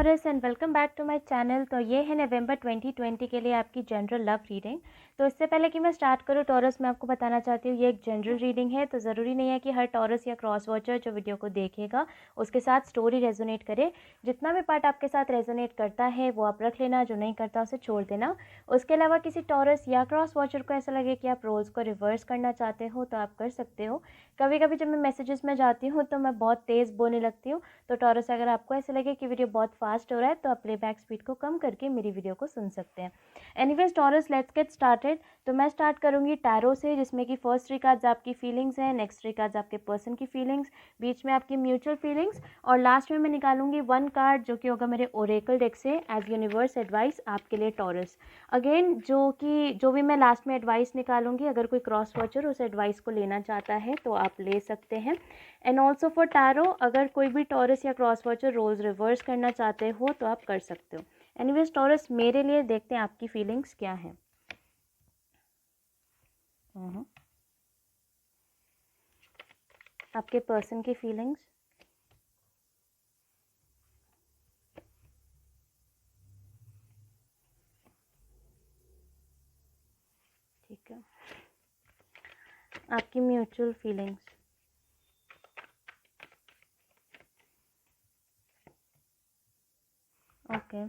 Taurus and welcome back to my channel. तो ये है नवंबर 2020 के लिए आपकी जनरल लव रीडिंग। तो इससे पहले कि मैं स्टार्ट करूँ टॉरस, मैं आपको बताना चाहती हूँ ये एक जनरल रीडिंग है। तो ज़रूरी नहीं है कि हर टॉरस या क्रॉस वॉचर जो वीडियो को देखेगा उसके साथ स्टोरी रेजोनेट करे। जितना भी पार्ट आपके साथ रेजोनेट करता है वो आप रख लेना, जो नहीं करता उसे छोड़ देना। उसके अलावा किसी टॉरस या क्रॉस वॉचर को ऐसा लगे कि आप रोल्स को रिवर्स करना चाहते हो तो आप कर सकते हो। कभी कभी जब मैं मैसेजेस में जाती हूँ तो मैं बहुत तेज़ बोलने लगती हूँ। तो टॉरस, अगर आपको ऐसा लगे कि वीडियो बहुत फास्ट हो रहा है तो आप प्लेबैक स्पीड को कम करके मेरी वीडियो को सुन सकते हैं। Anyways taurus, let's get started. तो मैं स्टार्ट करूंगी टैरो से, जिसमें कि फर्स्ट 3 कार्ड्स आपकी फीलिंग्स हैं, नेक्स्ट 3 कार्ड्स आपके पर्सन की फीलिंग्स, बीच में आपकी म्यूचुअल फीलिंग्स, और लास्ट में मैं निकालूंगी 1 कार्ड जो कि होगा मेरे ओरेकल डेक से एज यूनिवर्स एडवाइस आपके लिए टॉरस। अगेन जो भी मैं लास्ट में एडवाइस निकालूंगी, अगर कोई क्रॉस वॉचर उस एडवाइस को लेना चाहता है तो आप ले सकते हैं। एंड ऑल्सो फॉर टैरो, अगर कोई भी टॉरस या क्रॉस वॉचर रोल्स रिवर्स करना चाहते हो तो आप कर सकते हो। एनीवेज टॉरस, मेरे लिए देखते हैं आपकी फीलिंग्स क्या है। आपके पर्सन की फीलिंग्स। ठीक है, आपकी म्यूचुअल फीलिंग्स। ओके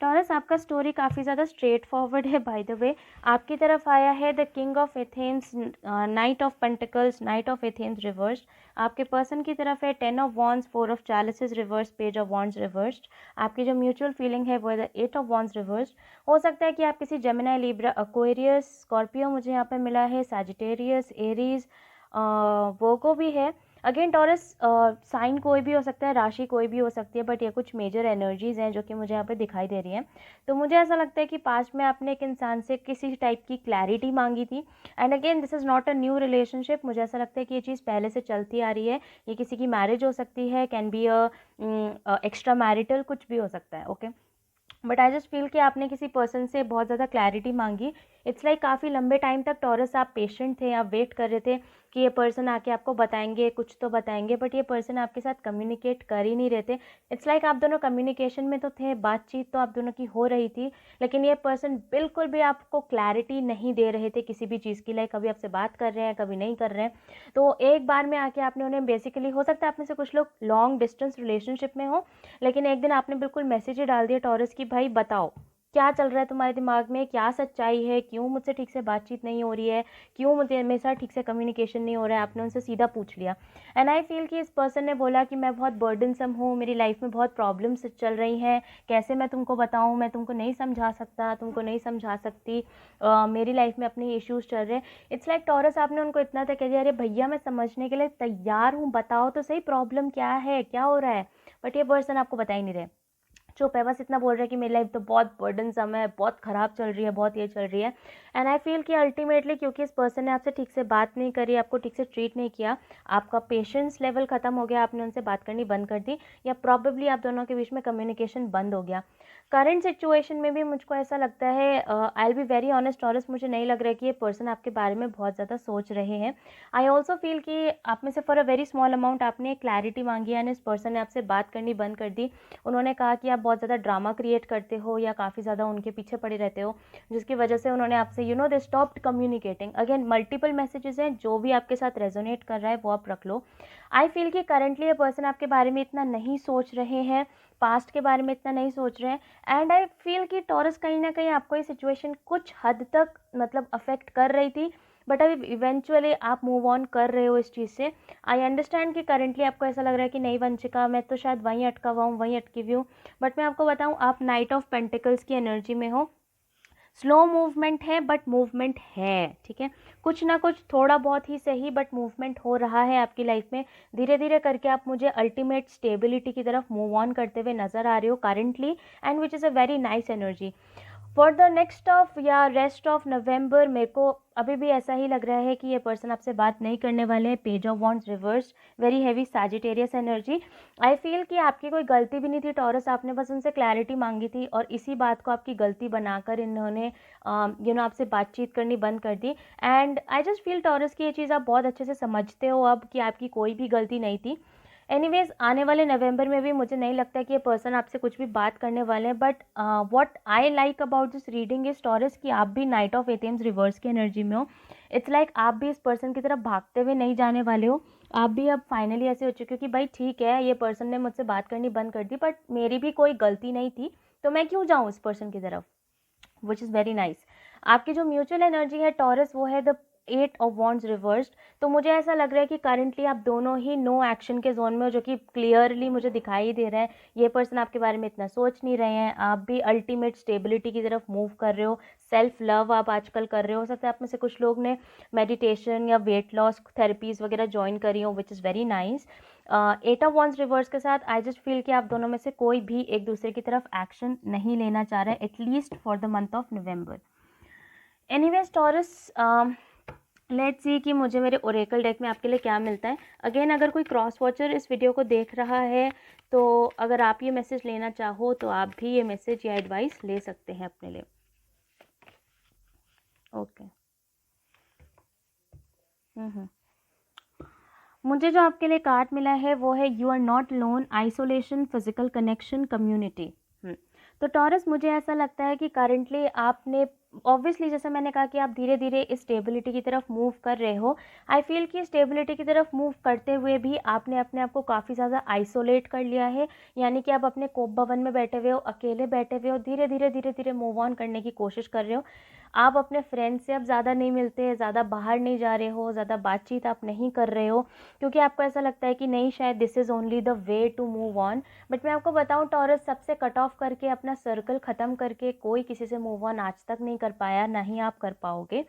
टॉरस, आपका स्टोरी काफ़ी ज़्यादा स्ट्रेट फॉरवर्ड है। बाय द वे, आपकी तरफ आया है the king of Athens, knight of pentacles, knight of Athens reversed. आपके पर्सन की तरफ है 10 of wands, 4 of chalices reverse, page of wands reversed. आपकी जो म्यूचुअल फीलिंग है वो है द 8 ऑफ वॉन्ड्स रिवर्स्ड। हो सकता है कि आप किसी जेमिनी, लिब्रा, एक्वेरियस, स्कॉर्पियो मुझे यहाँ पे मिला है, सैजिटेरियस, एरीज, वर्गो भी है। अगेन टॉरस, साइन कोई भी हो सकता है, राशि कोई भी हो सकती है, बट ये कुछ मेजर एनर्जीज हैं जो कि मुझे यहाँ पे दिखाई दे रही हैं। तो मुझे ऐसा लगता है कि पास्ट में आपने एक इंसान से किसी टाइप की क्लैरिटी मांगी थी। And again this is not a new relationship. मुझे ऐसा लगता है कि ये चीज़ पहले से चलती आ रही है। ये किसी की मैरिज हो सकती है, can be a extra marital, कुछ भी हो सकता है। Okay, but I just feel कि आपने किसी पर्सन से बहुत ज़्यादा क्लैरिटी मांगी। इट्स लाइक काफ़ी लंबे टाइम तक टॉरस आप पेशेंट थे, आप वेट कर रहे थे कि ये पर्सन आके आपको बताएंगे, कुछ तो बताएंगे, बट ये पर्सन आपके साथ कम्युनिकेट कर ही नहीं रहे थे। इट्स लाइक आप दोनों कम्युनिकेशन में तो थे, बातचीत तो आप दोनों की हो रही थी, लेकिन ये पर्सन बिल्कुल भी आपको क्लैरिटी नहीं दे रहे थे किसी भी चीज़ की। लाइक कभी आपसे बात कर रहे हैं, कभी नहीं कर रहे हैं। तो एक बार में आके आपने उन्हें बेसिकली, हो सकता है आप में से कुछ लोग लॉन्ग डिस्टेंस रिलेशनशिप में हो, लेकिन एक दिन आपने बिल्कुल मैसेज ही डाल दिया टॉरस की, भाई बताओ क्या चल रहा है तुम्हारे दिमाग में, क्या सच्चाई है, क्यों मुझसे ठीक से बातचीत नहीं हो रही है, क्यों मुझे मेरे साथ ठीक से कम्युनिकेशन नहीं हो रहा है। आपने उनसे सीधा पूछ लिया। एंड आई फील कि इस पर्सन ने बोला कि मैं बहुत बर्डनसम हूँ, मेरी लाइफ में बहुत प्रॉब्लम्स चल रही हैं, कैसे मैं तुमको बताऊँ, मैं तुमको नहीं समझा सकता, तुमको नहीं समझा सकती, मेरी लाइफ में अपने इश्यूज चल रहे हैं। इट्स लाइक टॉरस, आपने उनको इतना तक कह दिया, अरे भैया मैं समझने के लिए तैयार हूँ, बताओ तो सही प्रॉब्लम क्या है, क्या हो रहा है। बट ये पर्सन आपको बता ही नहीं रहे, चुप है, बस इतना बोल रहे हैं कि मेरी लाइफ तो बहुत बर्डनसम है, बहुत ख़राब चल रही है, बहुत ये चल रही है। एंड आई फील कि अल्टीमेटली क्योंकि इस पर्सन ने आपसे ठीक से बात नहीं करी, आपको ठीक से ट्रीट नहीं किया, आपका पेशेंस लेवल ख़त्म हो गया, आपने उनसे बात करनी बंद कर दी, या प्रॉबेबली आप दोनों के बीच में कम्युनिकेशन बंद हो गया। करंट सिचुएशन में भी मुझको ऐसा लगता है, I will be very honest taurus, मुझे नहीं लग रहा है कि ये पर्सन आपके बारे में बहुत ज़्यादा सोच रहे हैं। आई ऑल्सो फील कि आप में से for a very small amount आपने क्लैरिटी मांगी है, एंड इस पर्सन ने आपसे बात करनी बंद कर दी। उन्होंने कहा कि आप बहुत ज़्यादा ड्रामा क्रिएट करते हो या काफ़ी ज़्यादा उनके पीछे पड़े रहते हो, जिसकी वजह से उन्होंने आपसे they stopped communicating. Again multiple messages हैं, जो भी आपके साथ रेजोनेट कर रहा है वो आप रख लो। आई फील कि करंटली ये पर्सन आपके बारे में इतना नहीं सोच रहे हैं, पास्ट के बारे में इतना नहीं सोच रहे हैं। एंड आई फील कि टॉरस, कहीं ना कहीं आपको ये सिचुएशन कुछ हद तक मतलब अफेक्ट कर रही थी, बट अभी इवेंचुअली आप मूव ऑन कर रहे हो इस चीज़ से। आई अंडरस्टैंड कि करंटली आपको ऐसा लग रहा है कि नहीं वंशिका, मैं तो शायद वहीं अटका हुआ हूँ, वहीं अटकी हुई हूँ। बट मैं आपको बताऊँ, आप नाइट ऑफ पेंटिकल्स की एनर्जी में हो। स्लो मूवमेंट है बट मूवमेंट है, ठीक है, कुछ ना कुछ थोड़ा बहुत ही सही बट मूवमेंट हो रहा है आपकी लाइफ में। धीरे धीरे करके आप मुझे अल्टीमेट स्टेबिलिटी की तरफ मूव ऑन करते हुए नजर आ रहे हो currently, and which is a very nice energy for the next of या रेस्ट ऑफ नवंबर। मेरे को अभी भी ऐसा ही लग रहा है कि ये पर्सन आपसे बात नहीं करने वाले हैं। Page of wands reverse, very heavy Sagittarius energy. I feel कि आपकी कोई गलती भी नहीं थी टॉरस, आपने बस उनसे क्लैरिटी मांगी थी, और इसी बात को आपकी गलती बनाकर इन्होंने आपसे बातचीत करनी बंद कर दी। And I just feel Taurus की ये चीज़ आप बहुत अच्छे से समझते हो अब कि आपकी कोई भी गलती नहीं थी। एनीवेज आने वाले नवंबर में भी मुझे नहीं लगता कि ये पर्सन आपसे कुछ भी बात करने वाले हैं, but what I like about this reading is taurus कि आप भी नाइट ऑफ एथेंस रिवर्स की एनर्जी में हो। इट्स लाइक आप भी इस पर्सन की तरफ भागते हुए नहीं जाने वाले हो, आप भी अब फाइनली ऐसे हो चुके हो कि भाई ठीक है, ये पर्सन ने मुझसे बात करनी बंद कर दी, बट मेरी भी कोई गलती नहीं थी, तो मैं क्यों जाऊँ इस पर्सन की तरफ, विच इज़ वेरी नाइस। आपकी जो म्यूचुअल एनर्जी है टॉरस, वो है द 8 ऑफ वॉन्ड्स रिवर्स्ड। तो मुझे ऐसा लग रहा है कि करंटली आप दोनों ही नो एक्शन के जोन में हो, जो कि क्लियरली मुझे दिखाई दे रहा है। ये पर्सन आपके बारे में इतना सोच नहीं रहे हैं, आप भी अल्टीमेट स्टेबिलिटी की तरफ मूव कर रहे हो, सेल्फ लव आप आजकल कर रहे हो सकता है आप में से कुछ लोग ने मेडिटेशन या वेट लॉस थेरेपीज़ वगैरह ज्वाइन करी हो, which is very nice. 8 of wands reverse के साथ आई जस्ट फील कि आप दोनों में से कोई भी एक दूसरे की तरफ एक्शन नहीं लेना चाह रहा है, at least for the month of November. Anyways taurus, let's see कि मुझे मेरे ओरेकल डेक में आपके लिए क्या मिलता है। अगेन अगर कोई क्रॉस वॉचर इस वीडियो को देख रहा है, तो अगर आप ये मैसेज लेना चाहो तो आप भी ये मैसेज या एडवाइस ले सकते हैं अपने लिए। ओके। मुझे जो आपके लिए कार्ड मिला है वो है you are not alone, isolation, physical connection, community. तो टॉरस, मुझे ऐसा लगता है कि करंटली आपने ऑब्वियसली, जैसे मैंने कहा कि आप धीरे धीरे इस स्टेबिलिटी की तरफ मूव कर रहे हो। आई फील कि स्टेबिलिटी की तरफ मूव करते हुए भी आपने अपने आप को काफ़ी ज़्यादा आइसोलेट कर लिया है, यानी कि आप अपने कोप भवन में बैठे हुए हो, अकेले बैठे हुए हो, धीरे धीरे मूव ऑन करने की कोशिश कर रहे हो। आप अपने फ्रेंड से अब ज़्यादा नहीं मिलते, ज़्यादा बाहर नहीं जा रहे हो, ज़्यादा बातचीत आप नहीं कर रहे हो, क्योंकि आपको ऐसा लगता है कि नहीं, शायद this is only the way to move on. But मैं आपको बताऊं टॉरस, सबसे कट ऑफ करके, अपना सर्कल ख़त्म करके कोई किसी से मूव ऑन आज तक नहीं कर पाया, ना ही आप कर पाओगे।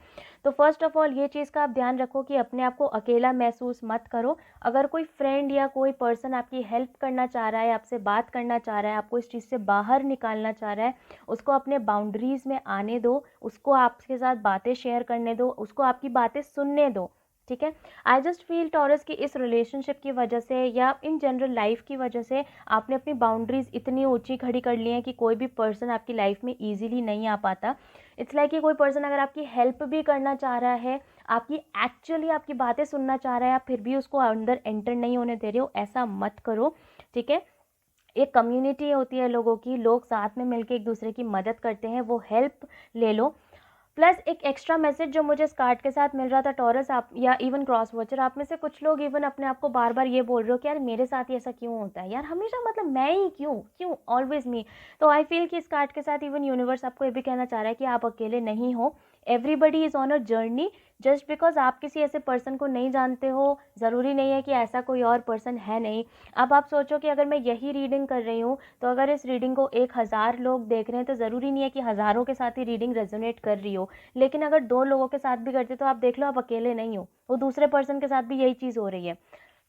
तो फर्स्ट ऑफ ऑल ये चीज़ का आप ध्यान रखो कि अपने आप को अकेला महसूस मत करो। अगर कोई फ्रेंड या कोई पर्सन आपकी हेल्प करना चाह रहा है, आपसे बात करना चाह रहा है, आपको इस चीज़ से बाहर निकालना चाह रहा है, उसको अपने बाउंड्रीज़ में आने दो, उसको आपके साथ बातें शेयर करने दो, उसको आपकी बातें सुनने दो, ठीक है। आई जस्ट फील टॉरस की इस रिलेशनशिप की वजह से या इन जनरल लाइफ की वजह से आपने अपनी बाउंड्रीज इतनी ऊंची खड़ी कर ली हैं कि कोई भी पर्सन आपकी लाइफ में इजीली नहीं आ पाता। इट्स लाइक कि कोई पर्सन अगर आपकी हेल्प भी करना चाह रहा है, आपकी एक्चुअली आपकी बातें सुनना चाह रहा है, आप फिर भी उसको अंदर एंटर नहीं होने दे रहे हो, ऐसा मत करो, ठीक है। एक कम्युनिटी होती है लोगों की, लोग साथ में मिलकर एक दूसरे की मदद करते हैं, वो हेल्प ले लो। प्लस एक एक्स्ट्रा मैसेज जो मुझे इस कार्ड के साथ मिल रहा था टॉरस, आप या इवन क्रॉस वॉचर, आप में से कुछ लोग इवन अपने आप को बार बार ये बोल रहे हो कि यार मेरे साथ ही ऐसा क्यों होता है, यार हमेशा, मतलब मैं ही क्यों क्यों ऑलवेज मी। तो आई फील कि इस कार्ड के साथ इवन यूनिवर्स आपको ये भी कहना चाह रहा है कि आप अकेले नहीं हो, everybody is on a journey. Just because आप किसी ऐसे पर्सन को नहीं जानते हो, ज़रूरी नहीं है कि ऐसा कोई और पर्सन है नहीं। अब आप सोचो कि अगर मैं यही रीडिंग कर रही हूँ, तो अगर इस रीडिंग को 1000 लोग देख रहे हैं, तो ज़रूरी नहीं है कि हज़ारों के साथ ही रीडिंग रेजोनेट कर रही हो। लेकिन अगर 2 लोगों के साथ भी करते, तो आप देख लो, आप अकेले नहीं हो, वो दूसरे पर्सन के साथ भी यही चीज़ हो रही है।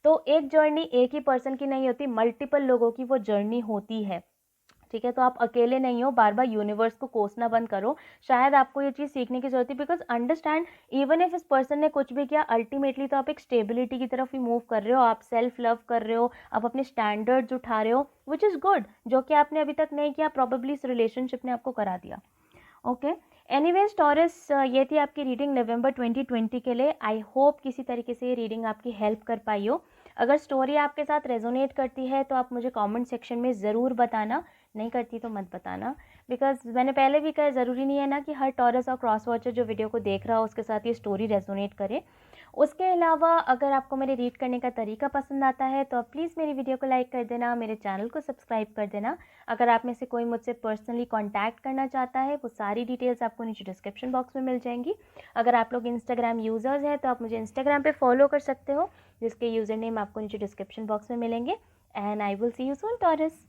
तो एक जर्नी एक ही पर्सन की नहीं होती, मल्टीपल लोगों की वो जर्नी होती है, ठीक है। तो आप अकेले नहीं हो, बार बार यूनिवर्स को कोसना बंद करो। शायद आपको ये चीज़ सीखने की जरूरत है, बिकॉज अंडरस्टैंड, इवन इफ इस पर्सन ने कुछ भी किया, अल्टीमेटली तो आप एक स्टेबिलिटी की तरफ ही मूव कर रहे हो, आप सेल्फ लव कर रहे हो, आप अपने स्टैंडर्ड्स उठा रहे हो, विच इज़ गुड, जो कि आपने अभी तक नहीं किया, प्रॉबेबली इस रिलेशनशिप ने आपको करा दिया। ओके। एनीवेज टॉरस, ये थी आपकी रीडिंग नवंबर 2020 के लिए। आई होप किसी तरीके से ये रीडिंग आपकी हेल्प कर पाई हो। अगर स्टोरी आपके साथ रेजोनेट करती है तो आप मुझे कमेंट सेक्शन में ज़रूर बताना, नहीं करती तो मत बताना, बिकॉज मैंने पहले भी कहा, ज़रूरी नहीं है ना कि हर टॉरस और क्रॉस वॉचर जो वीडियो को देख रहा हो उसके साथ ये स्टोरी रेजोनेट करे। उसके अलावा अगर आपको मेरे रीड करने का तरीका पसंद आता है तो आप प्लीज़ मेरी वीडियो को लाइक कर देना, मेरे चैनल को सब्सक्राइब कर देना। अगर आप में से कोई मुझसे पर्सनली कांटेक्ट करना चाहता है, वो सारी डिटेल्स आपको नीचे डिस्क्रिप्शन बॉक्स में मिल जाएंगी। अगर आप लोग इंस्टाग्राम यूज़र्स हैं तो आप मुझे इंस्टाग्राम पे फॉलो कर सकते हो, जिसके यूज़र नेम आपको नीचे डिस्क्रिप्शन बॉक्स में मिलेंगे। And I will see you soon taurus.